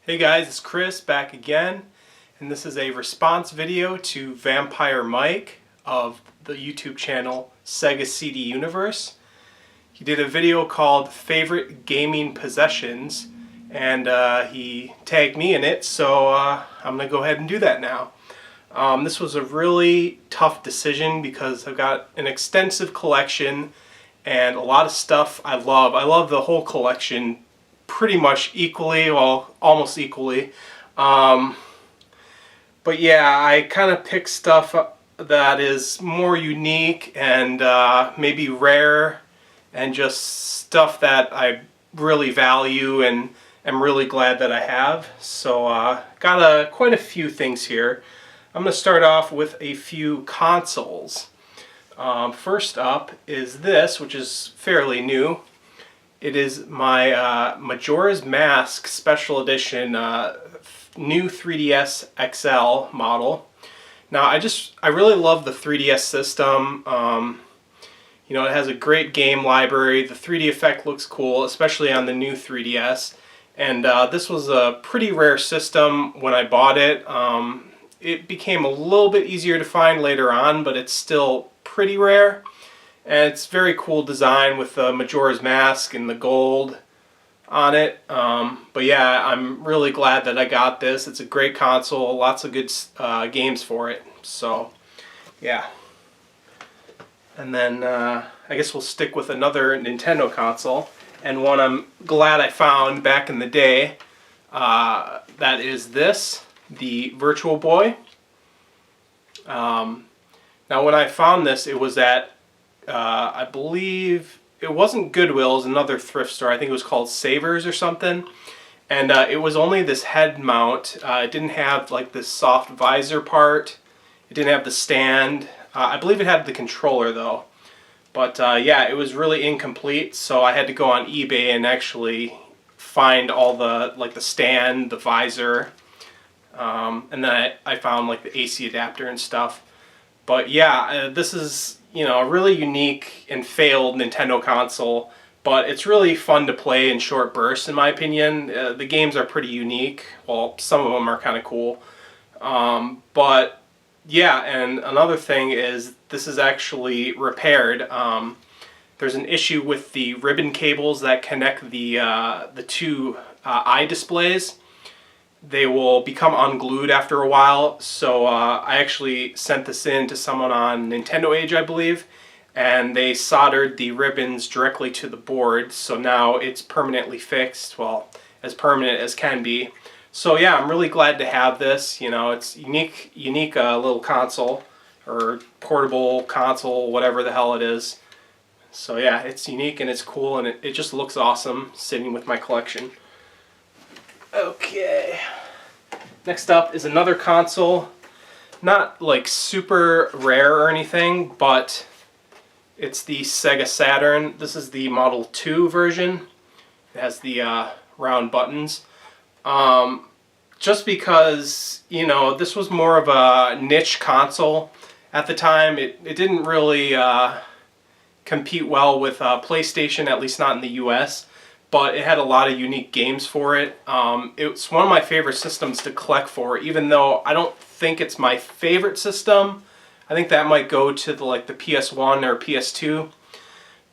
Hey guys, it's Chris back again, and this is a response video to Vampire Mike of the YouTube channel Sega CD Universe. He did a video called Favorite Gaming Possessions, and he tagged me in it, so I'm going to go ahead and do that now. This was a really tough decision because I've got an extensive collection and a lot of stuff I love. I love the whole collection pretty much equally, well, almost equally. But yeah, I kind of picked stuff that is more unique and maybe rare, and just stuff that I really value and am really glad that I have. So got quite a few things here. I'm going to start off with a few consoles. First up is this, which is fairly new. It is my Majora's Mask Special Edition new 3DS XL model. Now I really love the 3DS system. You know, it has a great game library. The 3D effect looks cool, especially on the new 3DS. And this was a pretty rare system when I bought it. It became a little bit easier to find later on, but it's still pretty rare. And it's very cool design with the Majora's Mask and the gold on it. But yeah, I'm really glad that I got this. It's a great console, lots of good games for it. So yeah. And then I guess we'll stick with another Nintendo console, and one I'm glad I found back in the day. That is this, the Virtual Boy. Now when I found this, it was at I believe it wasn't Goodwill, it was another thrift store. I think it was called Savers or something. And it was only this head mount. It didn't have like this soft visor part. It didn't have the stand. I believe it had the controller though. But yeah, it was really incomplete, so I had to go on eBay and actually find all the, like the stand, the visor, and then I found like the AC adapter and stuff. But yeah, this is, you know, a really unique and failed Nintendo console, but it's really fun to play in short bursts in my opinion. The games are pretty unique. Well, some of them are kind of cool. But yeah, and another thing is this is actually repaired. There's an issue with the ribbon cables that connect the two eye displays. They will become unglued after a while, so I actually sent this in to someone on Nintendo Age, I believe, and they soldered the ribbons directly to the board, so now it's permanently fixed, well, as permanent as can be. So yeah, I'm really glad to have this. You know, it's unique little console, or portable console, whatever the hell it is. So yeah, it's unique and it's cool, and it just looks awesome sitting with my collection. Okay, next up is another console, not like super rare or anything, but it's the Sega Saturn. This is the Model 2 version. It has the round buttons. Just because, you know, this was more of a niche console at the time. It didn't really compete well with PlayStation, at least not in the US. But it had a lot of unique games for it. It's one of my favorite systems to collect for, even though I don't think it's my favorite system. I think that might go to the PS1 or PS2.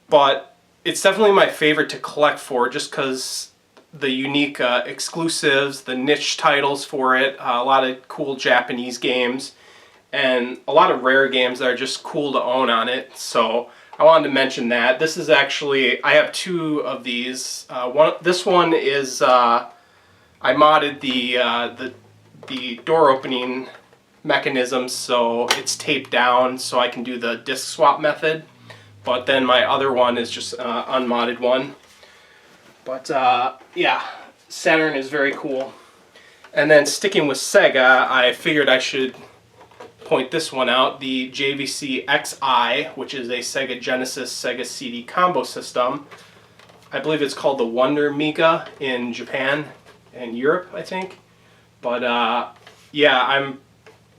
But it's definitely my favorite to collect for, just because the unique exclusives, the niche titles for it, a lot of cool Japanese games, and a lot of rare games that are just cool to own on it. So I wanted to mention that. This is actually, I have two of these. This one is, I modded the door opening mechanism so it's taped down so I can do the disc swap method. But then my other one is just an unmodded one. But yeah, Saturn is very cool. And then sticking with Sega, I figured I should point this one out, the JVC XI, which is a Sega Genesis Sega CD combo system. I believe it's called the Wonder Mega in Japan and Europe, I think. But yeah, I'm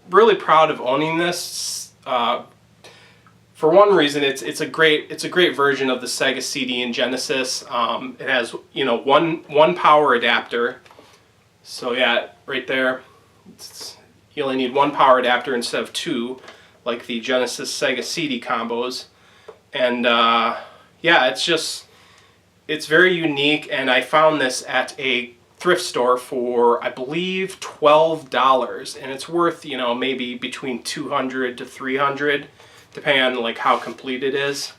really proud of owning this. For one reason, it's a great version of the Sega CD and Genesis. It has, you know, one power adapter, So yeah, right there, you only need one power adapter instead of two, like the Genesis Sega CD combos. And yeah, it's very unique, and I found this at a thrift store for, I believe, $12, and it's worth, you know, maybe between $200 to $300, depending on like how complete it is.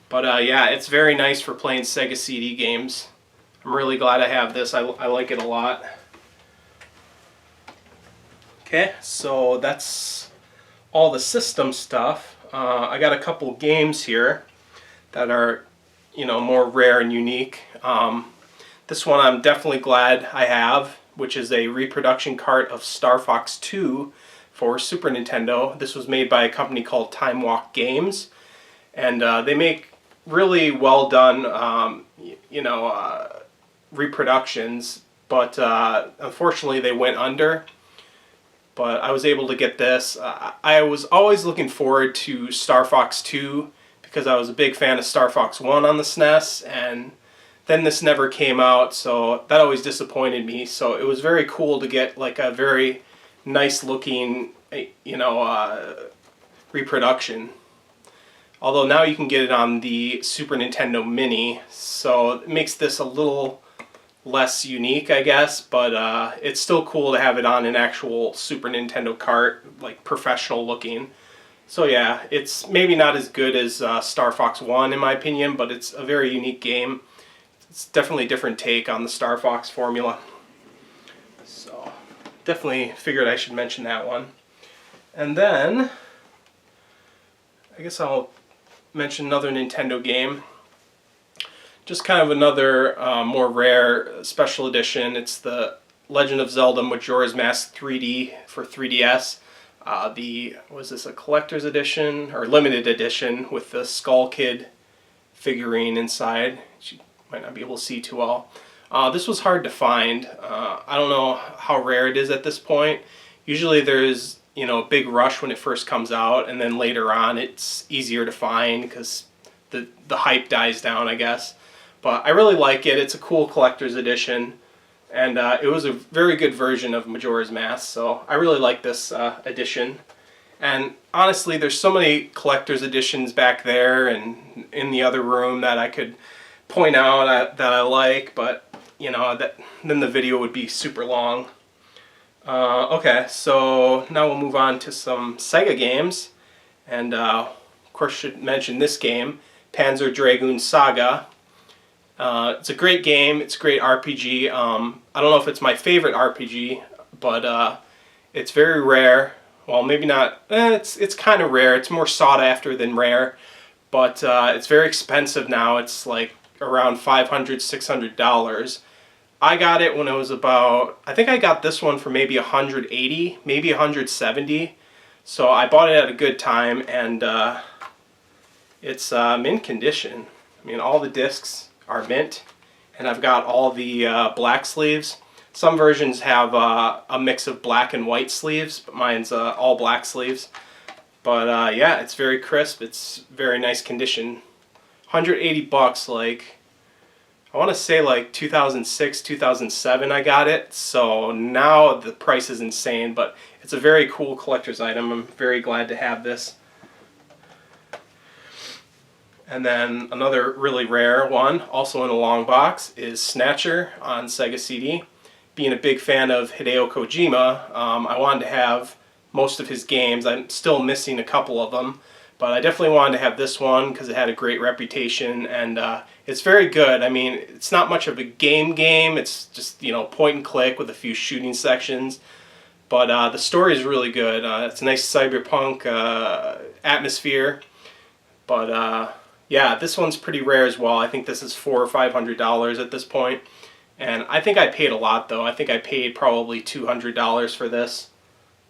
But yeah, it's very nice for playing Sega CD games. I'm really glad I have this. I like it a lot. Okay, so that's all the system stuff. I got a couple games here that are, you know, more rare and unique. This one I'm definitely glad I have, which is a reproduction cart of Star Fox 2 for Super Nintendo. This was made by a company called Time Walk Games, and they make really well done, you know, reproductions, but unfortunately they went under. But I was able to get this. I was always looking forward to Star Fox 2 because I was a big fan of Star Fox 1 on the SNES, and then this never came out, so that always disappointed me. So it was very cool to get like a very nice looking, you know, reproduction. Although now you can get it on the Super Nintendo Mini, so it makes this a little less unique, I guess, but it's still cool to have it on an actual Super Nintendo cart, like professional looking. So yeah, it's maybe not as good as Star Fox 1 in my opinion, but it's a very unique game. It's definitely a different take on the Star Fox formula. So definitely figured I should mention that one. And then I guess I'll mention another Nintendo game. Just kind of another more rare special edition. It's the Legend of Zelda Majora's Mask 3D for 3DS. Was this a collector's edition or limited edition with the Skull Kid figurine inside? You might not be able to see too well. This was hard to find. I don't know how rare it is at this point. Usually there's, you know, a big rush when it first comes out, and then later on it's easier to find because the hype dies down, I guess. But I really like it. It's a cool collector's edition, and it was a very good version of Majora's Mask, so I really like this edition. And honestly, there's so many collector's editions back there and in the other room that I could point out that I like, but you know, then the video would be super long. Okay, so now we'll move on to some Sega games, and of course should mention this game, Panzer Dragoon Saga. It's a great game. It's a great RPG. I don't know if it's my favorite RPG, but it's very rare. Well, maybe not. It's kind of rare. It's more sought after than rare, but it's very expensive now. It's like around $500, $600. I got it when it was about, I think I got this one for maybe 180, maybe 170. So I bought it at a good time, and it's mint condition. I mean, all the discs are mint, and I've got all the black sleeves. Some versions have a mix of black and white sleeves, but mine's all black sleeves. But yeah, it's very crisp. It's very nice condition. 180 bucks, like I want to say like 2006, 2007 I got it. So now the price is insane, but it's a very cool collector's item. I'm very glad to have this. And then another really rare one, also in a long box, is Snatcher on Sega CD. Being a big fan of Hideo Kojima, I wanted to have most of his games. I'm still missing a couple of them, but I definitely wanted to have this one because it had a great reputation, and it's very good. I mean, it's not much of a game. It's just, you know, point and click with a few shooting sections, but the story is really good. It's a nice cyberpunk atmosphere, but yeah, this one's pretty rare as well. I think this is $400 or $500 at this point. And I think I paid a lot though. I think I paid probably $200 for this.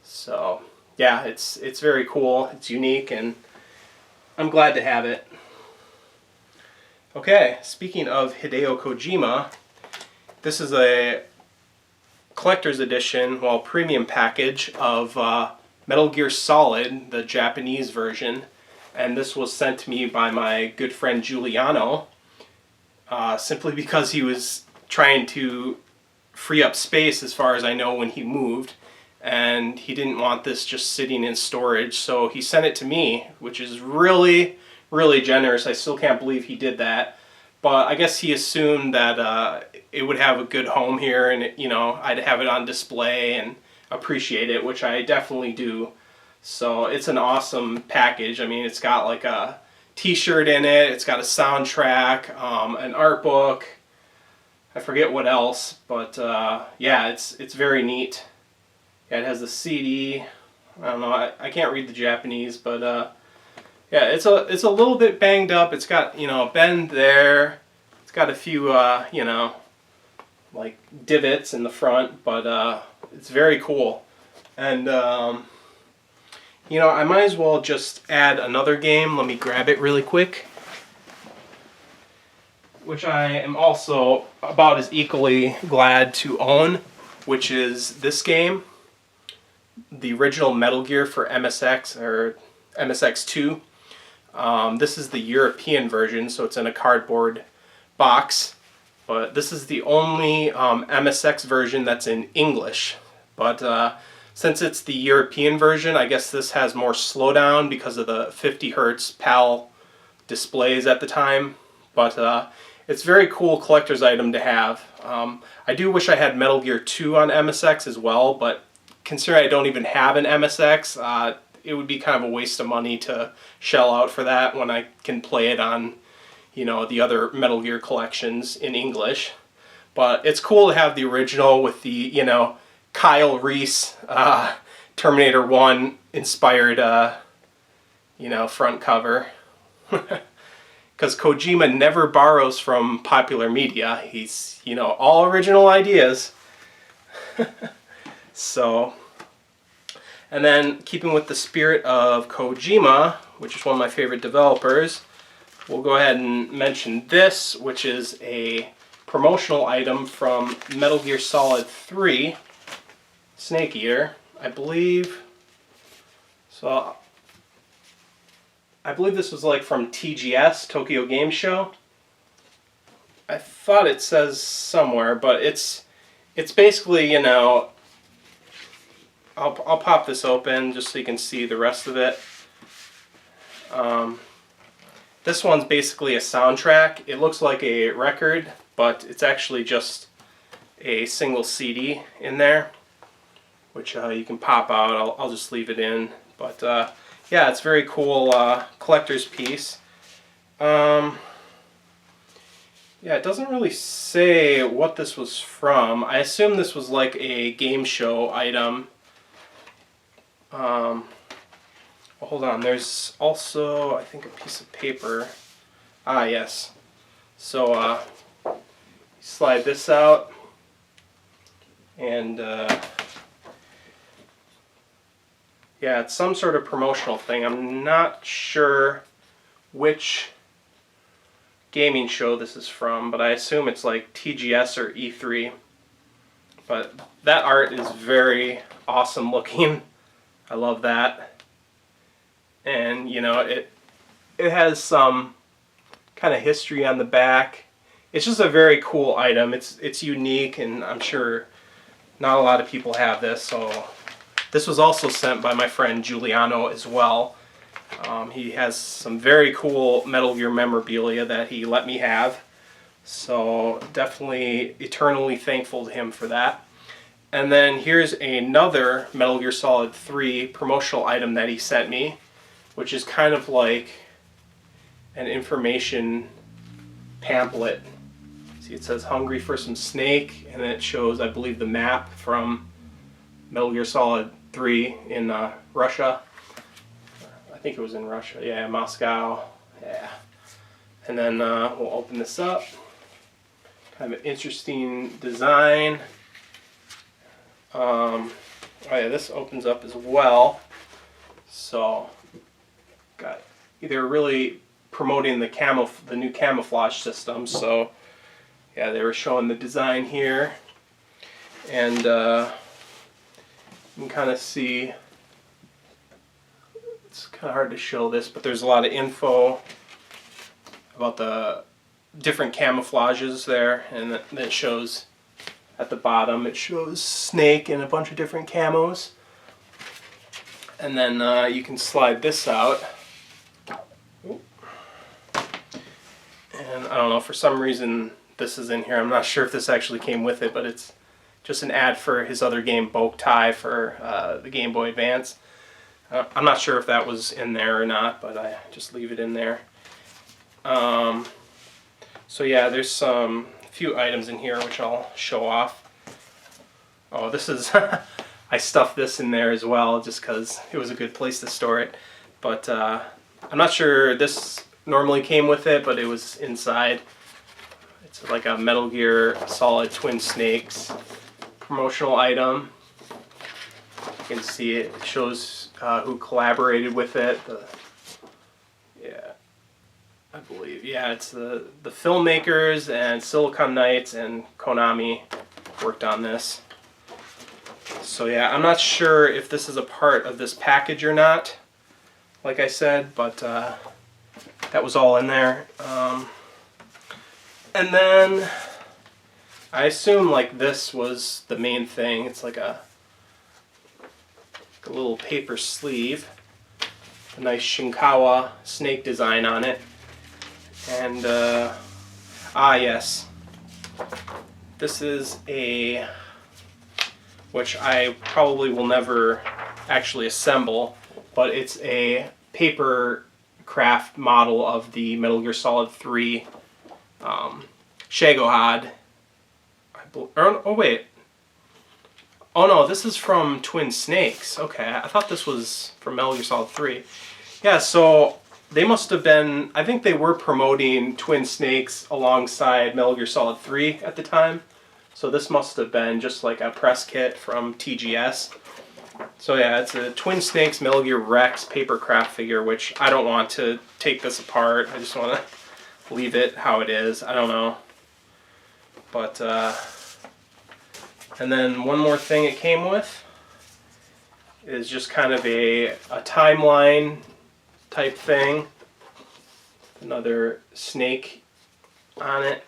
So yeah, it's very cool. It's unique, and I'm glad to have it. Okay, speaking of Hideo Kojima, this is a collector's edition, well, premium package of Metal Gear Solid, the Japanese version. And this was sent to me by my good friend Giuliano, simply because he was trying to free up space as far as I know when he moved, and he didn't want this just sitting in storage, so he sent it to me, which is really, really generous. I still can't believe he did that, but I guess he assumed that it would have a good home here, and you know, I'd have it on display and appreciate it, which I definitely do. So it's an awesome package. I mean, it's got like a t-shirt in it, it's got a soundtrack, an art book, I forget what else, but yeah, it's very neat. Yeah, it has the CD. I don't know, I can't read the Japanese, but yeah, it's a little bit banged up. It's got, you know, a bend there. It's got a few you know, like divots in the front, but it's very cool. And you know, I might as well just add another game. Let me grab it really quick, which I am also about as equally glad to own, which is this game, the original Metal Gear for MSX, or MSX2. This is the European version, so it's in a cardboard box, but this is the only MSX version that's in English. But since it's the European version, I guess this has more slowdown because of the 50 hertz PAL displays at the time. But it's a very cool collector's item to have. I do wish I had Metal Gear 2 on MSX as well, but considering I don't even have an MSX, it would be kind of a waste of money to shell out for that when I can play it on, you know, the other Metal Gear collections in English. But it's cool to have the original with the, you know, Kyle Reese Terminator 1 inspired, you know, front cover. Because Kojima never borrows from popular media. He's, you know, all original ideas. So, and then keeping with the spirit of Kojima, which is one of my favorite developers, we'll go ahead and mention this, which is a promotional item from Metal Gear Solid 3 Snake Eater, I believe. So I believe this was like from TGS, Tokyo Game Show. I thought it says somewhere, but it's basically, you know, I'll pop this open just so you can see the rest of it. This one's basically a soundtrack. It looks like a record, but it's actually just a single CD in there, which you can pop out. I'll just leave it in. But yeah, it's a very cool collector's piece. Yeah, it doesn't really say what this was from. I assume this was like a game show item. Well, hold on, there's also, I think, a piece of paper. Ah, yes. So, slide this out, and yeah, it's some sort of promotional thing. I'm not sure which gaming show this is from, but I assume it's like TGS or E3. But that art is very awesome looking. I love that. And, you know, it has some kind of history on the back. It's just a very cool item. It's unique, and I'm sure not a lot of people have this. So this was also sent by my friend Giuliano as well. He has some very cool Metal Gear memorabilia that he let me have. So definitely eternally thankful to him for that. And then here's another Metal Gear Solid 3 promotional item that he sent me, which is kind of like an information pamphlet. See, it says "Hungry for some Snake," and then it shows, I believe, the map from Metal Gear Solid 3 in Russia. I think it was in Russia. Yeah, Moscow. Yeah. And then we'll open this up. Kind of an interesting design. Oh yeah, this opens up as well. So, got either really promoting the new camouflage system. So, yeah, they were showing the design here, and you can kind of see. It's kind of hard to show this, but there's a lot of info about the different camouflages there, and then it shows at the bottom. It shows Snake in a bunch of different camos. And then you can slide this out. And I don't know, for some reason this is in here. I'm not sure if this actually came with it, but it's just an ad for his other game, Boktai, for the Game Boy Advance. I'm not sure if that was in there or not, but I just leave it in there. So yeah, there's some few items in here which I'll show off. Oh, this is I stuffed this in there as well just because it was a good place to store it. But I'm not sure this normally came with it, but it was inside. It's like a Metal Gear Solid Twin Snakes promotional item. You can see it shows who collaborated with it. Yeah, I believe. Yeah, it's the filmmakers and Silicon Knights and Konami worked on this. So yeah, I'm not sure if this is a part of this package or not, like I said, but that was all in there. And then I assume like this was the main thing. It's like a little paper sleeve, a nice Shinkawa snake design on it, and yes, this is a, which I probably will never actually assemble, but it's a paper craft model of the Metal Gear Solid 3 Shagohod. Oh wait. Oh no, this is from Twin Snakes. Okay, I thought this was from Metal Gear Solid 3. Yeah, so they must have been, I think they were promoting Twin Snakes alongside Metal Gear Solid 3 at the time. So this must have been just like a press kit from TGS. So yeah, it's a Twin Snakes Metal Gear Rex paper craft figure, which I don't want to take this apart. I just want to leave it how it is. I don't know. But, and then one more thing it came with is just kind of a timeline type thing. Another snake on it.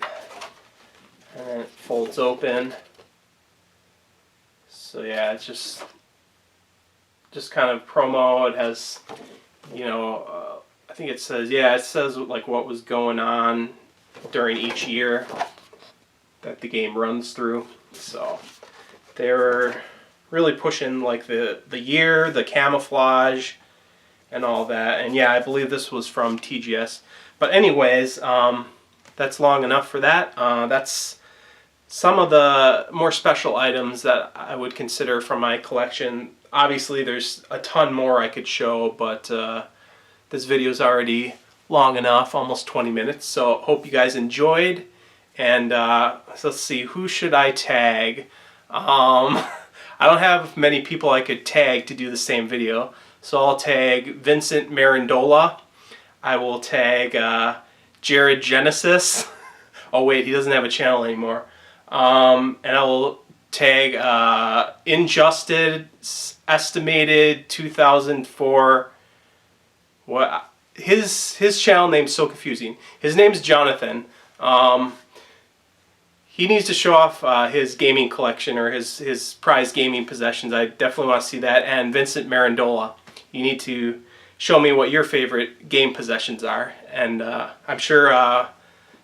And then it folds open. So yeah, it's just kind of promo. It has, you know, I think it says, yeah, it says like what was going on during each year that the game runs through. So they're really pushing like the year, the camouflage, and all that. And yeah, I believe this was from TGS. But anyways, that's long enough for that. That's some of the more special items that I would consider from my collection. Obviously, there's a ton more I could show, but this video is already long enough, almost 20 minutes. So hope you guys enjoyed. And so let's see, who should I tag? I don't have many people I could tag to do the same video. So I'll tag Vincent Marandola. I will tag Jared Genesis. Oh wait, he doesn't have a channel anymore. And I will tag Injustice Estimated 2004. What his channel name's so confusing. His name's Jonathan. He needs to show off his gaming collection or his prized gaming possessions. I definitely want to see that. And Vincent Marandola, you need to show me what your favorite game possessions are. And I'm sure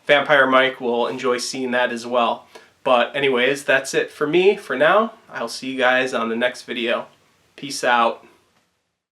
Vampire Mike will enjoy seeing that as well. But anyways, that's it for me for now. I'll see you guys on the next video. Peace out.